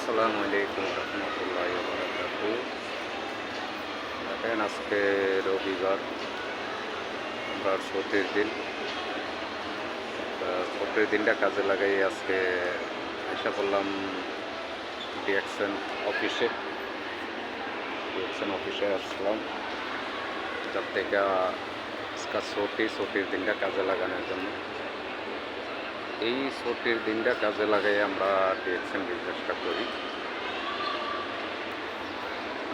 আসসালামু আলাইকুম রহমতুল্লাহ বারাকাতু। দেখেন আজকে রবিবার, আমরা ছুটির দিন। ছুটির দিনটা কাজে লাগাই আজকে এসে পড়লাম ডিএক্সএন অফিসে। ডিএক্সএন অফিসে আসলাম যার থেকে আজকে ছুটির দিনটা কাজে লাগানোর জন্য। এই ছুটির দিনটা কাজে লাগাই আমরা ডিএক্সএন বিজনেসটা করি।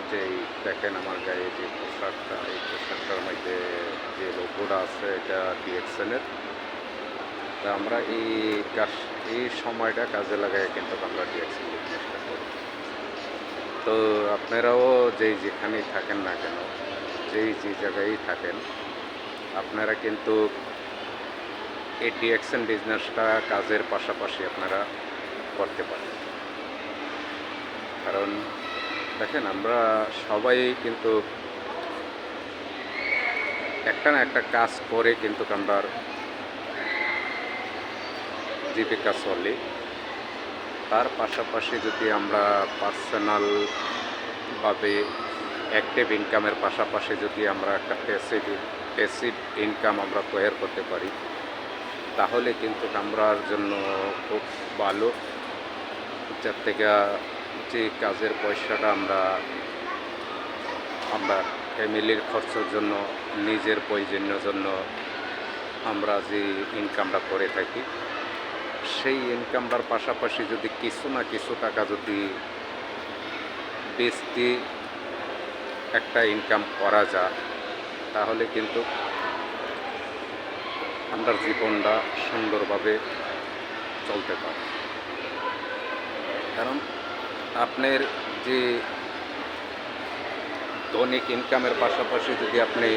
যে দেখেন আমার গায়ে যে পোশাকটা, এই পোশাকটার মধ্যে যে লোগোটা আছে এটা ডিএক্সএনের। তা আমরা এই সময়টা কাজে লাগাই কিন্তু আমরা ডিএক্সএন বিজনেসটা করি। তো আপনারাও যেখানেই থাকেন না কেন, যে জায়গায় থাকেন, আপনারা কিন্তু এই ডিএক্সএন বিজনেসটা কাজের পাশাপাশি আপনারা করতে পারেন। কারণ দেখেন আমরা সবাই কিন্তু একটা না একটা কাজ করে কিন্তু আমরা জীবিকা চলে। তার পাশাপাশি যদি আমরা পার্সোনালভাবে অ্যাক্টিভ ইনকামের পাশাপাশি যদি আমরা একটা প্যাসিভ ইনকাম আমরা তৈরি করতে পারি, তাহলে কিন্তু আমরার জন্য খুব ভালো। যার থেকে যে কাজের পয়সাটা আমরা ফ্যামিলির খরচের জন্য, নিজের প্রয়োজনের জন্য আমরা যে ইনকামটা করে থাকি, সেই ইনকামটার পাশাপাশি যদি কিছু না কিছু টাকা যদি বেচতে একটা ইনকাম করা যায়, তাহলে কিন্তু আমরা জীবনটা সুন্দরভাবে চলতে পারে। কারণ আপনার যে দৈনিক ইনকামের পাশাপাশি যদি আপনি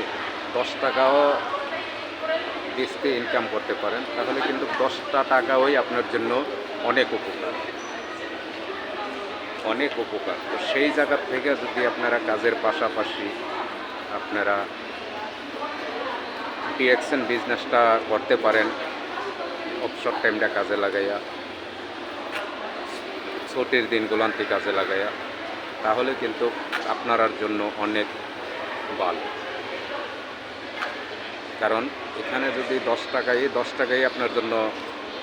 10 টাকাও বেচতে ইনকাম করতে পারেন, তাহলে কিন্তু 10টা টাকাই আপনার জন্য অনেক উপকার। তো সেই জায়গা থেকে যদি আপনারা কাজের পাশাপাশি আপনারা ডিএক্সএন বিজনেসটা করতে পারেন, অবসর টাইমটা কাজে লাগাইয়া, ছুটির দিনগুলান্তি কাজে লাগাইয়া, তাহলে কিন্তু আপনার জন্য অনেক ভালো। কারণ এখানে যদি 10 টাকাই আপনার জন্য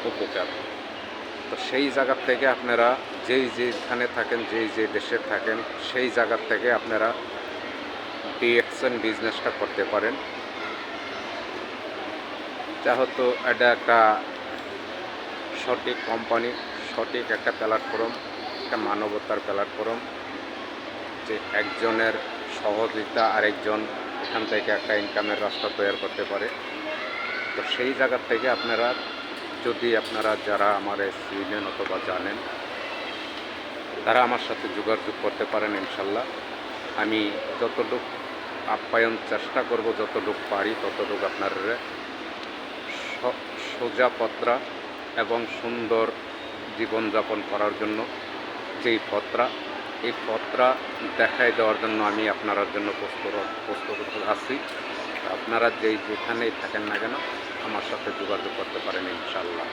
উপকার, তো সেই জায়গার থেকে আপনারা যেখানে থাকেন, যে দেশে থাকেন, সেই জায়গার থেকে আপনারা ডিএক্সএন বিজনেসটা করতে পারেন। যেহেতু এটা একটা সঠিক কোম্পানি, সঠিক একটা প্ল্যাটফর্ম, একটা মানবতার প্ল্যাটফর্ম, যে একজনের সহযোগিতা আরেকজন এখান থেকে একটা ইনকামের রাস্তা তৈরি করতে পারে। তো সেই জায়গার থেকে আপনারা যারা আমার চিনেন অথবা জানেন, তারা আমার সাথে যোগাযোগ করতে পারেন। ইনশাল্লাহ আমি যতটুকু আপ্যায়ন চেষ্টা করব, যতটুকু পারি ততটুকু আপনার সোজা পত্রা এবং সুন্দর জীবনযাপন করার জন্য এই পত্রা দেখাই দেওয়ার জন্য আমি আপনার জন্য প্রস্তুত আছি। আপনারা যেখানেই থাকেন না কেন আমার সাথে যোগাযোগ করতে পারেন ইনশাল্লাহ।